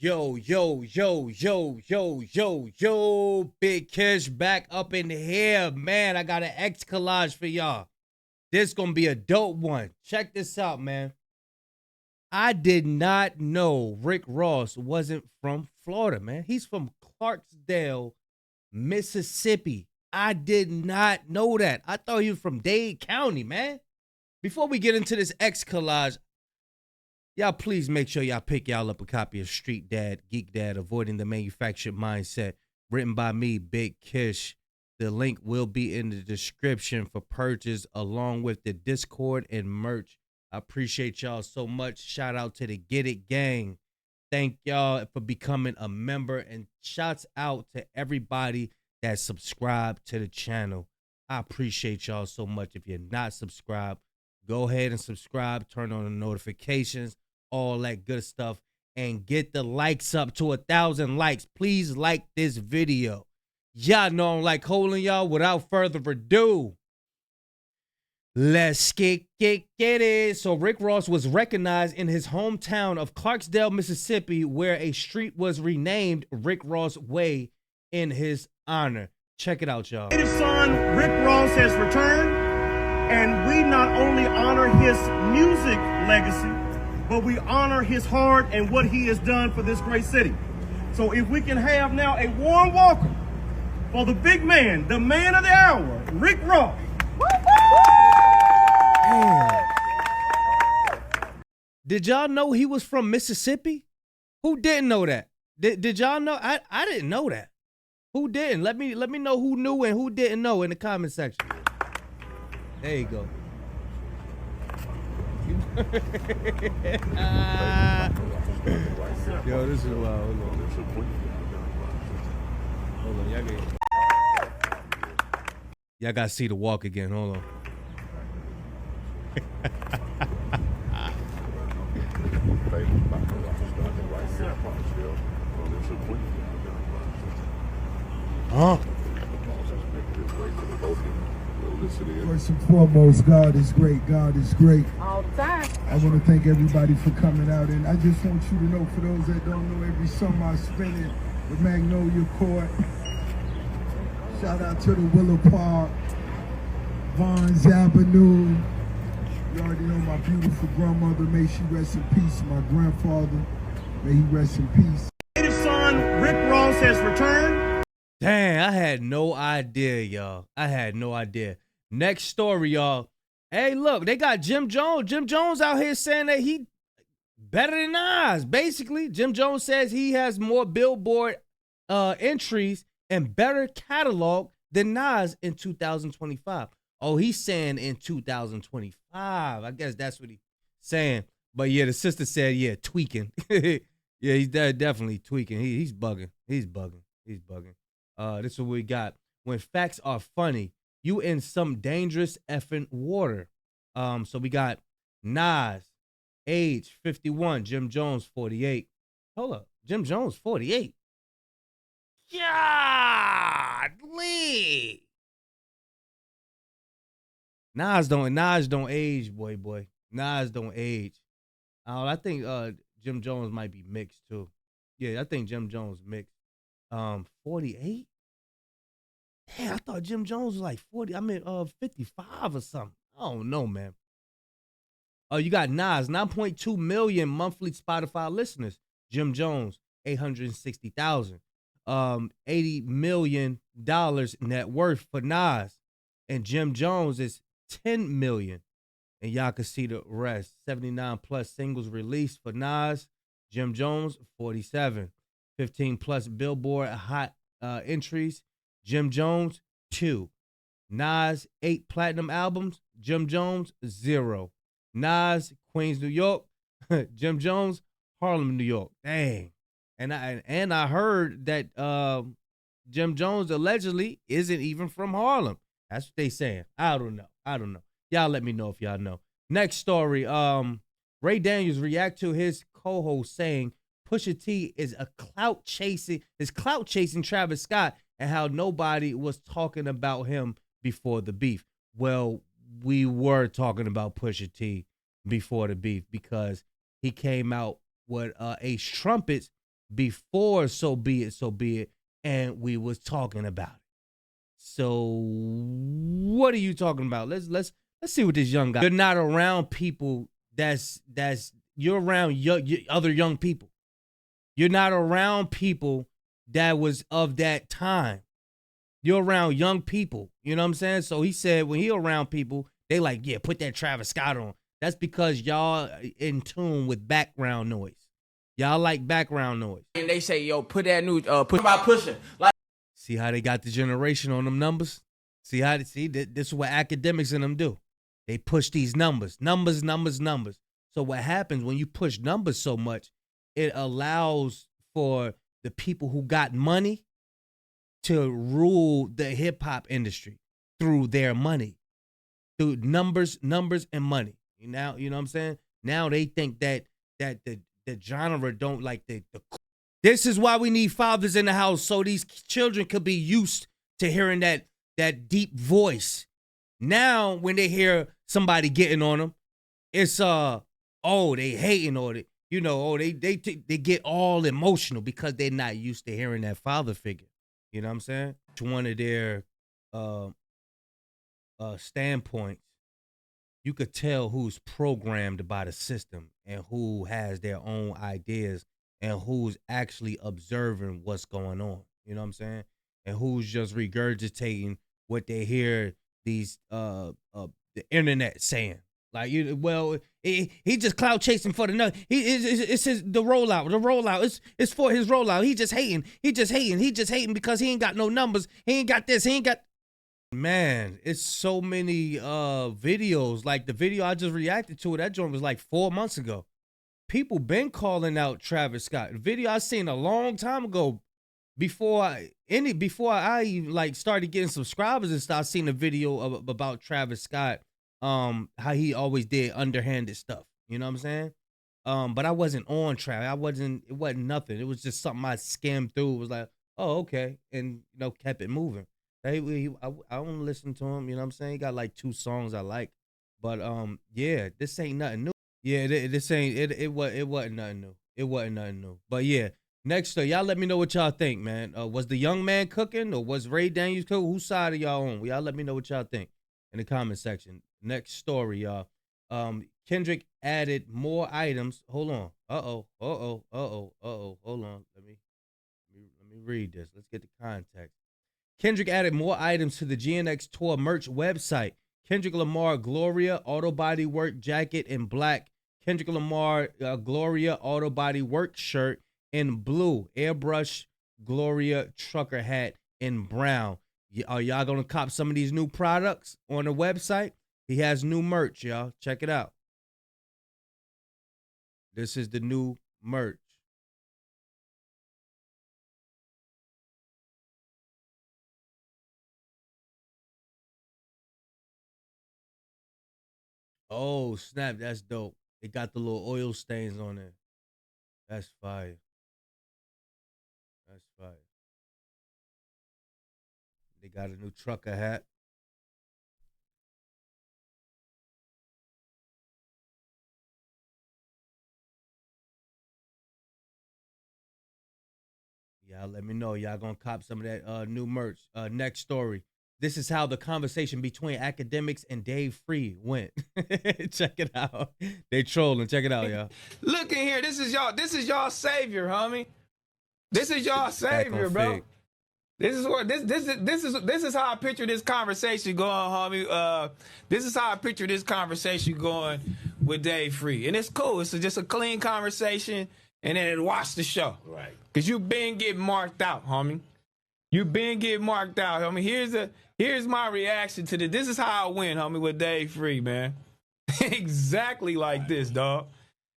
Yo, Big Kish back up in here, man. I got an X collage for y'all. This gonna be a dope one. Check this out, man. I did not know Rick Ross wasn't from Florida, man. He's from Clarksdale, Mississippi. I did not know that. I thought he was from Dade County, man. Before we get into this X collage, y'all please make sure y'all pick y'all up a copy of Street Dad, Geek Dad, Avoiding the Manufactured Mindset, written by me, Big Kish. The link will be in the description for purchase, along with the Discord and merch. I appreciate y'all so much. Shout out to the Get It Gang. Thank y'all for becoming a member, and shouts out to everybody that subscribed to the channel. I appreciate y'all so much. If you're not subscribed, go ahead and subscribe, turn on the notifications, all that good stuff, and get the likes up to 1,000 likes. Please like this video. Y'all know I don't like holding y'all. Without further ado, let's get it. So Rick Ross was recognized in his hometown of Clarksdale, Mississippi, where a street was renamed Rick Ross Way in his honor. Check it out, y'all. His son, Rick Ross, has returned, and we not only honor his music legacy, but we honor his heart and what he has done for this great city. So if we can have now a warm welcome for the big man, the man of the hour, Rick Ross. Damn. Did y'all know he was from Mississippi? Who didn't know that? Did y'all know? I didn't know that. Who didn't? Let me know who knew and who didn't know in the comment section. There you go. Yo, this is wild. Hold on, y'all gotta see the walk again. Hold on. Huh? First and foremost, God is great. God is great. All the time. I want to thank everybody for coming out, and I just want you to know, for those that don't know, every summer I spend it with Magnolia Court. Shout out to the Willow Park, Vons Avenue. You already know my beautiful grandmother. May she rest in peace. My grandfather, may he rest in peace. His son, Rick Ross, has returned. Dang, I had no idea, y'all. I had no idea. Next story, y'all. Hey, look, they got Jim Jones. Jim Jones out here saying that he better than Nas. Basically, Jim Jones says he has more Billboard entries and better catalog than Nas in 2025. Oh, he's saying in 2025. I guess that's what he's saying. But yeah, the sister said, yeah, tweaking. Yeah, he's definitely tweaking. He's bugging. He's bugging. He's bugging. This is what we got. When facts are funny, you in some dangerous effing water. So we got Nas, age 51, Jim Jones 48. Hold up, Jim Jones 48. Godly. Nas don't age, boy. Nas don't age. I think Jim Jones might be mixed too. Yeah, I think Jim Jones mixed. 48? Damn, I thought Jim Jones was like 40. I mean, 55 or something. I don't know, man. Oh, you got Nas, 9.2 million monthly Spotify listeners. Jim Jones, 860,000. $80 million net worth for Nas. And Jim Jones is 10 million. And y'all can see the rest. 79 plus singles released for Nas. Jim Jones, 47. 15 plus Billboard hot entries. Jim Jones, 2. Nas, 8 platinum albums. Jim Jones, 0. Nas, Queens, New York. Jim Jones, Harlem, New York. Dang. And I heard that Jim Jones allegedly isn't even from Harlem. That's what they saying. I don't know. Y'all let me know if y'all know. Next story. Ray Daniels react to his co-host saying Pusha T is clout chasing Travis Scott, and how nobody was talking about him before the beef. Well, we were talking about Pusha T before the beef because he came out with Ace Trumpets before So Be It, and we was talking about it. So what are you talking about? Let's see what this young guy. You're not around people you're around other young people. You're not around people that was of that time. You're around young people. You know what I'm saying? So he said when he around people, they like, yeah, put that Travis Scott on. That's because y'all in tune with background noise. Y'all like background noise. And they say, yo, put that new, put about Pusha. Like, see how they got the generation on them numbers? See this is what academics and them do. They push these numbers. So what happens when you push numbers so much, it allows for the people who got money to rule the hip hop industry through their money, through numbers and money. Now, you know what I'm saying? Now they think that the genre don't like the. This is why we need fathers in the house, so these children could be used to hearing that deep voice. Now, when they hear somebody getting on them, it's they hating on it. You know, they get all emotional because they're not used to hearing that father figure. You know what I'm saying? One of their standpoints, you could tell who's programmed by the system and who has their own ideas and who's actually observing what's going on. You know what I'm saying? And who's just regurgitating what they hear these the internet saying. Like, he just clout chasing for the nut. It's the rollout. It's for his rollout. He just hating because he ain't got no numbers. He ain't got this. He ain't got. Man, it's so many videos. Like the video I just reacted to, that joint was like 4 months ago. People been calling out Travis Scott. The video I seen a long time ago, before I even like started getting subscribers and stuff. I seen a video about Travis Scott. How he always did underhanded stuff. You know what I'm saying? But I wasn't on Travis. It wasn't nothing. It was just something I skimmed through. It was like, oh, okay. And, kept it moving. I don't listen to him. You know what I'm saying? He got like 2 songs I like. But, yeah, this ain't nothing new. Yeah, it wasn't nothing new. It wasn't nothing new. But, yeah, next, y'all let me know what y'all think, man. Was the young man cooking or was Ray Daniels cooking? Whose side are y'all on? Y'all let me know what y'all think in the comment section. Next story, y'all. Kendrick added more items. Hold on. Hold on. Let me read this. Let's get the context. Kendrick added more items to the GNX tour merch website. Kendrick Lamar Gloria Auto Body Work jacket in black. Kendrick Lamar Gloria Auto Body Work shirt in blue. Airbrush Gloria trucker hat in brown. Are y'all gonna cop some of these new products on the website? He has new merch, y'all. Check it out. This is the new merch. Oh, snap. That's dope. It got the little oil stains on it. That's fire. That's fire. They got a new trucker hat. Y'all let me know. Y'all gonna cop some of that new merch. Next story. This is how the conversation between academics and Dave Free went. Check it out. They trolling. Check it out, y'all. look in here. This is y'all savior, homie. This is y'all savior, bro. Fig. This is how I picture this conversation going, homie. This is how I picture this conversation going with Dave Free, and it's cool. It's just a clean conversation, and then watch the show, right? Cause you been getting marked out, homie. You been getting marked out, homie. Here's my reaction to this. This is how I went, homie, with Dave Free, man. Exactly like this, dog.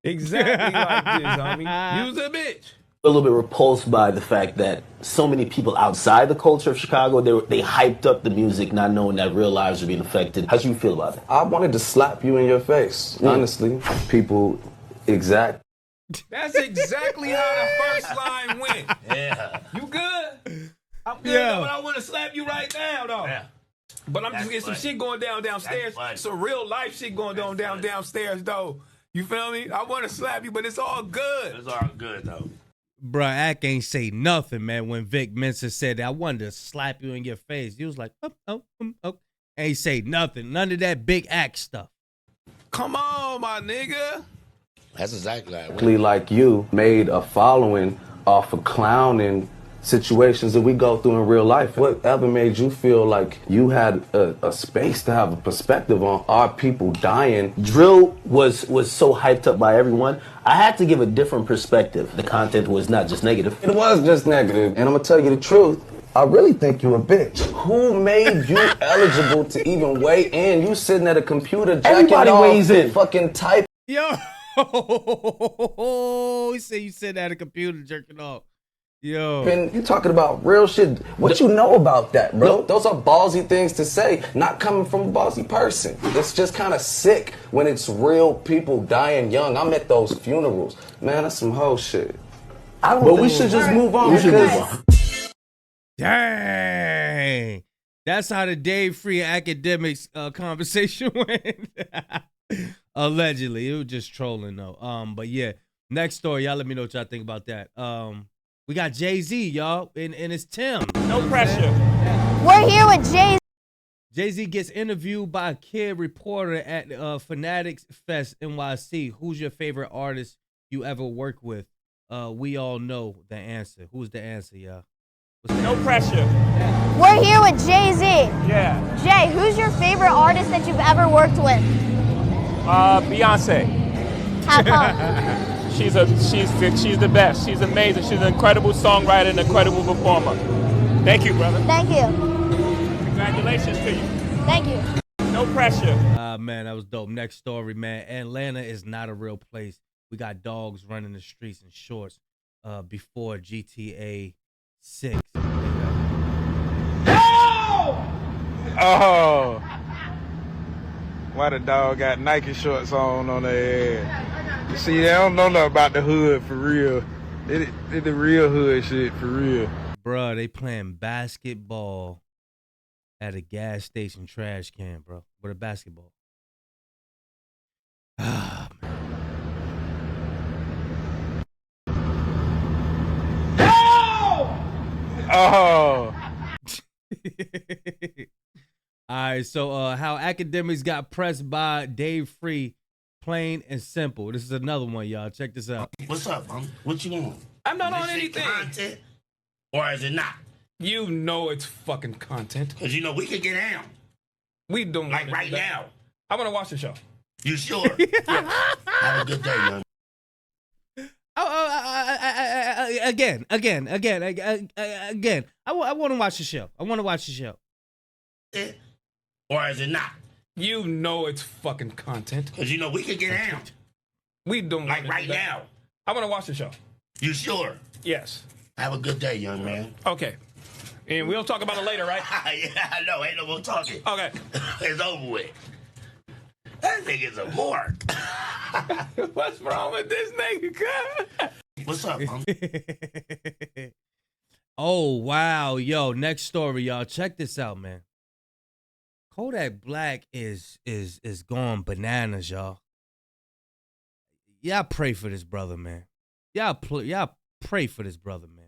Exactly like this, homie. You's a bitch. A little bit repulsed by the fact that so many people outside the culture of Chicago, they hyped up the music, not knowing that real lives are being affected. How do you feel about it? I wanted to slap you in your face, honestly. People That's exactly how the first line went. Yeah. You good? I'm good, Yeah. though, but I want to slap you right now, though. Yeah. But I'm just getting some shit going downstairs. Some real life shit going downstairs, though. You feel me? I want to slap you, but it's all good. It's all good, though. Bruh, Ack ain't say nothing, man. When Vic Mensa said that, I wanted to slap you in your face. He was like, oh. Ain't say nothing. None of that big Ack stuff. Come on, my nigga. That's exactly Like you made a following off of clowning situations that we go through in real life. Whatever made you feel like you had a space to have a perspective on our people dying? Drill was so hyped up by everyone. I had to give a different perspective. The content was not just negative. It was just negative, and I'm gonna tell you the truth. I really think you a bitch. Who made you eligible to even weigh in? You sitting at a computer jacking Everybody off, weighs in. fucking type. Yo, he said you sitting at a computer jerking off. Yo. And you talking about real shit. What you know about that, bro? Those are ballsy things to say, not coming from a ballsy person. It's just kind of sick when it's real people dying young. I'm at those funerals. Man, that's some whole shit. But we should just move on. Dang. That's how the Dave Free academics conversation went. Allegedly. It was just trolling though. But yeah, next story. Y'all let me know what y'all think about that. We got Jay-Z, y'all, and it's Tim. No pressure. We're here with Jay. Jay-Z gets interviewed by a kid reporter at Fanatics Fest NYC. Who's your favorite artist you ever worked with? We all know the answer. Who's the answer, y'all? No pressure. We're here with Jay-Z. Yeah. Jay, who's your favorite artist that you've ever worked with? Beyonce. How come? She's the best. She's amazing. She's an incredible songwriter and incredible performer. Thank you, brother. Thank you. Congratulations to you. Thank you. No pressure. Man, that was dope. Next story, man. Atlanta is not a real place. We got dogs running the streets in shorts before GTA 6. Oh! Why the dog got Nike shorts on their head? See, they don't know nothing about the hood for real. They the real hood shit for real. Bruh, they playing basketball at a gas station trash can, bro. With a basketball. Ah, man. Oh! All right, so how academics got pressed by Dave Free, plain and simple. This is another one, y'all. Check this out. What's up, What you want? I'm not on Is it anything. content or is it not? You know it's fucking content. Because, we could get down. We don't Like right now. I want to watch the show. You sure? Have a good day, young. Again. I want to watch the show. Or is it not? You know it's fucking content. Because, we could get down. We don't Like right now. I want to watch the show. You sure? Yes. Have a good day, young man. Okay. And we'll talk about it later, right? Yeah, I know. Ain't no more talking. Okay. It's over with. That nigga's a mark. What's wrong with this nigga? What's up, Oh, wow. Yo, next story, y'all. Check this out, man. Kodak Black is going bananas, y'all. Y'all pray for this brother, man. Y'all pray for this brother, man.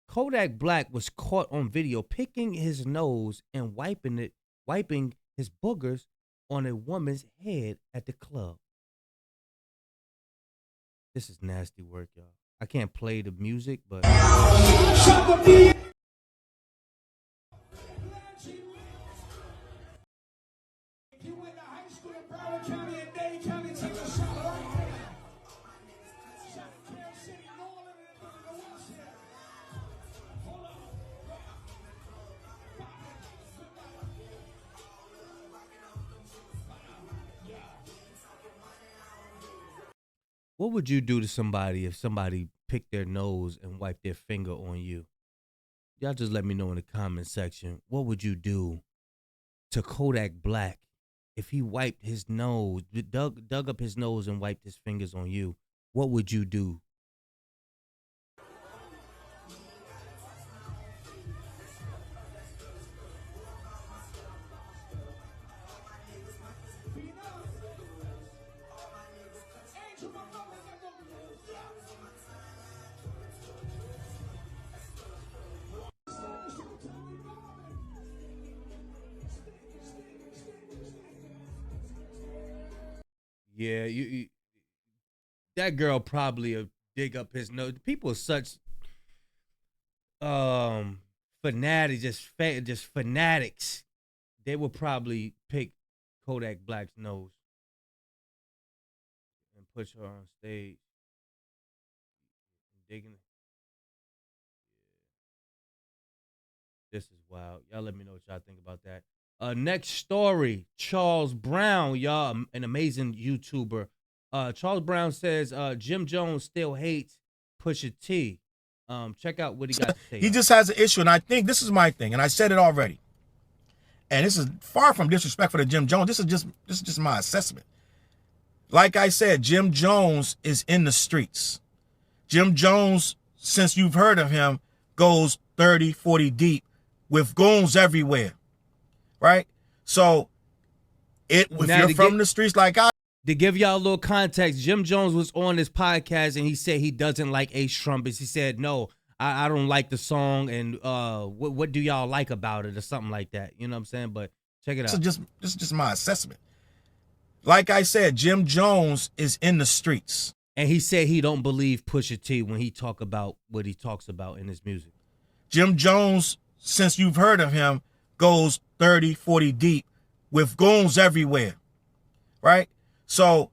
Kodak Black was caught on video picking his nose and wiping his boogers on a woman's head at the club. This is nasty work, y'all. I can't play the music, but what would you do to somebody if somebody picked their nose and wiped their finger on you? Y'all just let me know in the comment section. What would you do to Kodak Black if he wiped his nose, dug up his nose and wiped his fingers on you? What would you do? Yeah, you that girl probably dig up his nose. People are such fanatics, just fanatics. They would probably pick Kodak Black's nose and put her on stage. Digging. This is wild. Y'all let me know what y'all think about that. Next story, Charles Brown, y'all, an amazing YouTuber. Charles Brown says Jim Jones still hates Pusha T. Check out what he got to say. He just has an issue, and I think this is my thing, and I said it already. And this is far from disrespectful to Jim Jones. This is just my assessment. Like I said, Jim Jones is in the streets. Jim Jones, since you've heard of him, goes 30, 40 deep with goons everywhere. Right? So, if you're from the streets like I... To give y'all a little context, Jim Jones was on this podcast and he said he doesn't like Ace Trumpets. He said, no, I don't like the song, and what do y'all like about it or something like that. You know what I'm saying? But check it out. This is just my assessment. Like I said, Jim Jones is in the streets. And he said he don't believe Pusha T when he talk about what he talks about in his music. Jim Jones, since you've heard of him, goes 30, 40 deep with goons everywhere. Right? So,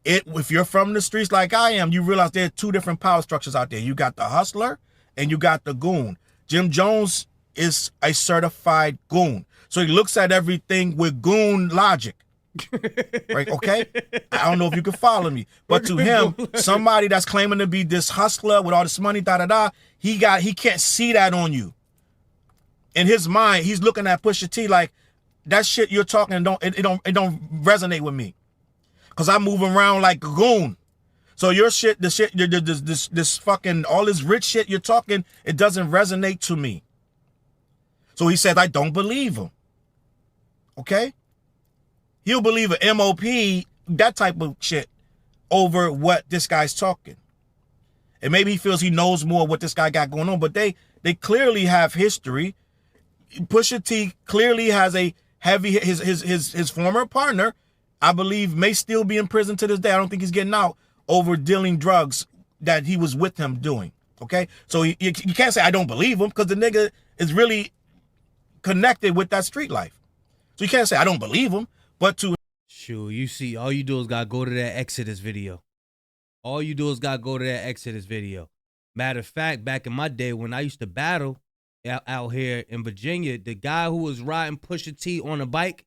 if you're from the streets like I am, you realize there are two different power structures out there. You got the hustler and you got the goon. Jim Jones is a certified goon. So he looks at everything with goon logic. Right? Okay? I don't know if you can follow me. But to him, somebody that's claiming to be this hustler with all this money, he can't see that on you. In his mind, he's looking at Pusha T like, that shit you're talking don't resonate with me. Cause I move around like a goon. So your shit, this fucking, all this rich shit you're talking, it doesn't resonate to me. So he says, I don't believe him. Okay? He'll believe an MOP, that type of shit, over what this guy's talking. And maybe he feels he knows more of what this guy got going on, but they clearly have history. Pusha T clearly has a heavy, his former partner, I believe, may still be in prison to this day. I don't think he's getting out over dealing drugs that he was with him doing. Okay? So you can't say I don't believe him, because the nigga is really connected with that street life. So you can't say I don't believe him, but to... Sure, you see, all you do is gotta go to that Exodus video. All you do is gotta go to that Exodus video. Matter of fact, back in my day when I used to battle out here in Virginia, the guy who was riding Pusha T on a bike,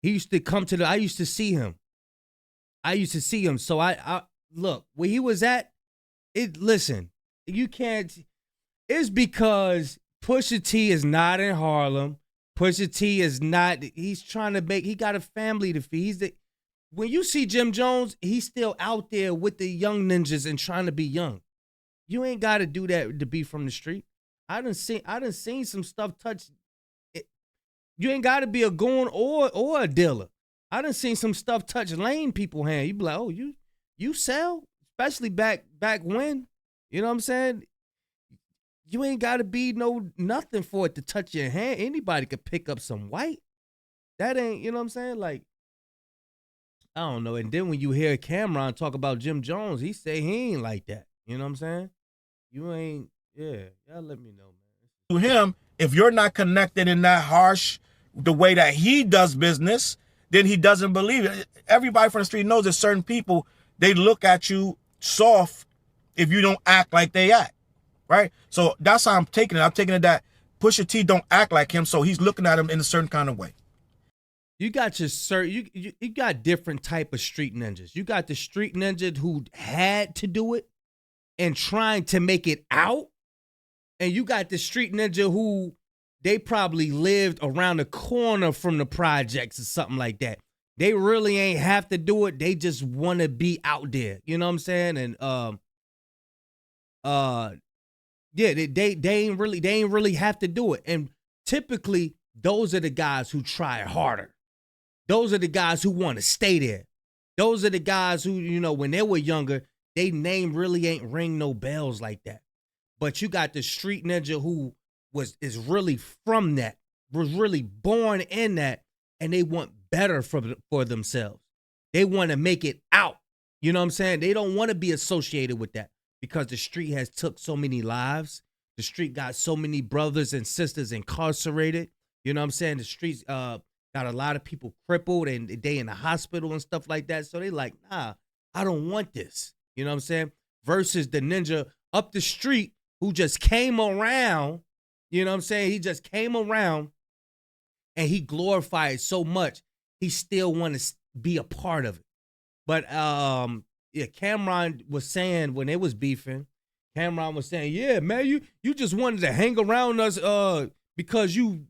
he used to come to I used to see him. So I look, where he was at, listen, you can't, it's because Pusha T is not in Harlem. Pusha T is not, he's trying to he got a family to feed. When you see Jim Jones, he's still out there with the young ninjas and trying to be young. You ain't got to do that to be from the street. I done seen some stuff touch. You ain't got to be a goon or a dealer. I done seen some stuff touch lame people hand. You be like, oh, you sell? Especially back when, you know what I'm saying? You ain't got to be nothing for it to touch your hand. Anybody could pick up some white. That ain't, you know what I'm saying? Like, I don't know. And then when you hear Cameron talk about Jim Jones, he say he ain't like that. You know what I'm saying? You ain't, yeah. Y'all let me know, man. To him, if you're not connected in that harsh, the way that he does business, then he doesn't believe it. Everybody from the street knows that certain people, they look at you soft if you don't act like they act, right? So that's how I'm taking it. I'm taking it that Pusha T don't act like him, so he's looking at him in a certain kind of way. You got you got different type of street ninjas. You got the street ninja who had to do it and trying to make it out. And you got the street ninja who they probably lived around the corner from the projects or something like that. They really ain't have to do it. They just want to be out there. You know what I'm saying? And yeah, they ain't really have to do it. And typically those are the guys who try harder. Those are the guys who want to stay there. Those are the guys who, you know, when they were younger, they name really ain't ring no bells like that. But you got the street ninja who is really from that, was really born in that, and they want better for themselves. They want to make it out. You know what I'm saying? They don't want to be associated with that because the street has took so many lives. The street got so many brothers and sisters incarcerated. You know what I'm saying? The streets got a lot of people crippled and they in the hospital and stuff like that. So they like, nah, I don't want this. You know what I'm saying? Versus the ninja up the street who just came around. You know what I'm saying? He just came around and he glorified so much. He still want to be a part of it. But yeah, Cameron was saying when they was beefing, Cameron was saying, yeah, man, you just wanted to hang around us because you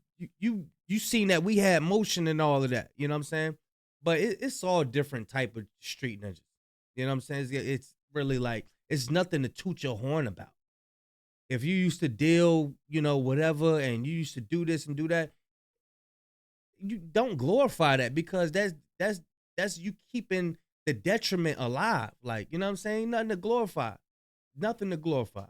seen that we had motion and all of that. You know what I'm saying? But it's all different type of street ninjas. You know what I'm saying? It's really like, it's nothing to toot your horn about. If you used to deal, whatever, and you used to do this and do that, you don't glorify that because that's you keeping the detriment alive. Like, you know what I'm saying? Nothing to glorify. Nothing to glorify.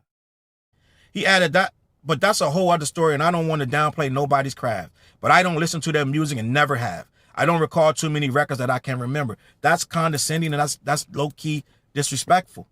He added that, but that's a whole other story, and I don't want to downplay nobody's craft. But I don't listen to their music and never have. I don't recall too many records that I can remember. That's condescending, and that's low-key disrespectful.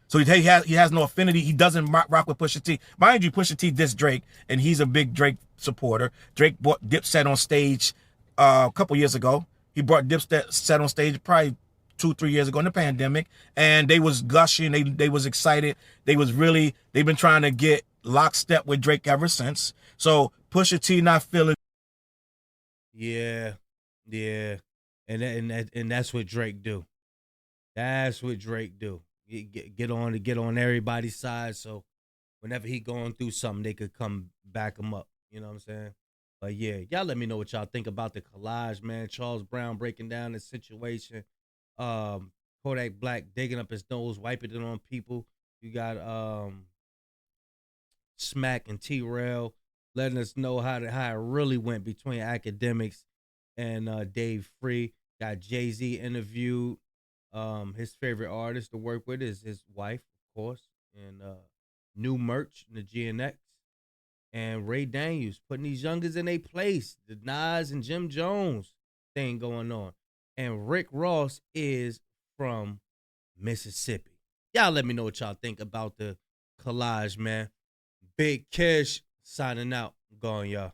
So he has no affinity. He doesn't rock with Pusha T. Mind you, Pusha T dissed Drake, and he's a big Drake supporter. Drake brought Dipset on stage a couple years ago. He brought Dipset on stage probably 2-3 years ago in the pandemic, and they was gushing. They was excited. They've been trying to get lockstep with Drake ever since. So Pusha T not feeling. Yeah, and that's what Drake do. That's what Drake do. Get on everybody's side, so whenever he going through something, they could come back him up. You know what I'm saying? But yeah, y'all let me know what y'all think about the collage, man. Charles Brown breaking down the situation. Kodak Black digging up his nose, wiping it on people. You got Smack and T-Rail letting us know how it really went between academics and Dave Free. Got Jay-Z interviewed. His favorite artist to work with is his wife, of course, and new merch in the GNX. And Ray Daniels putting these youngers in their place. The Nas and Jim Jones thing going on. And Rick Ross is from Mississippi. Y'all let me know what y'all think about the collage, man. Big Kish signing out. I'm going, y'all.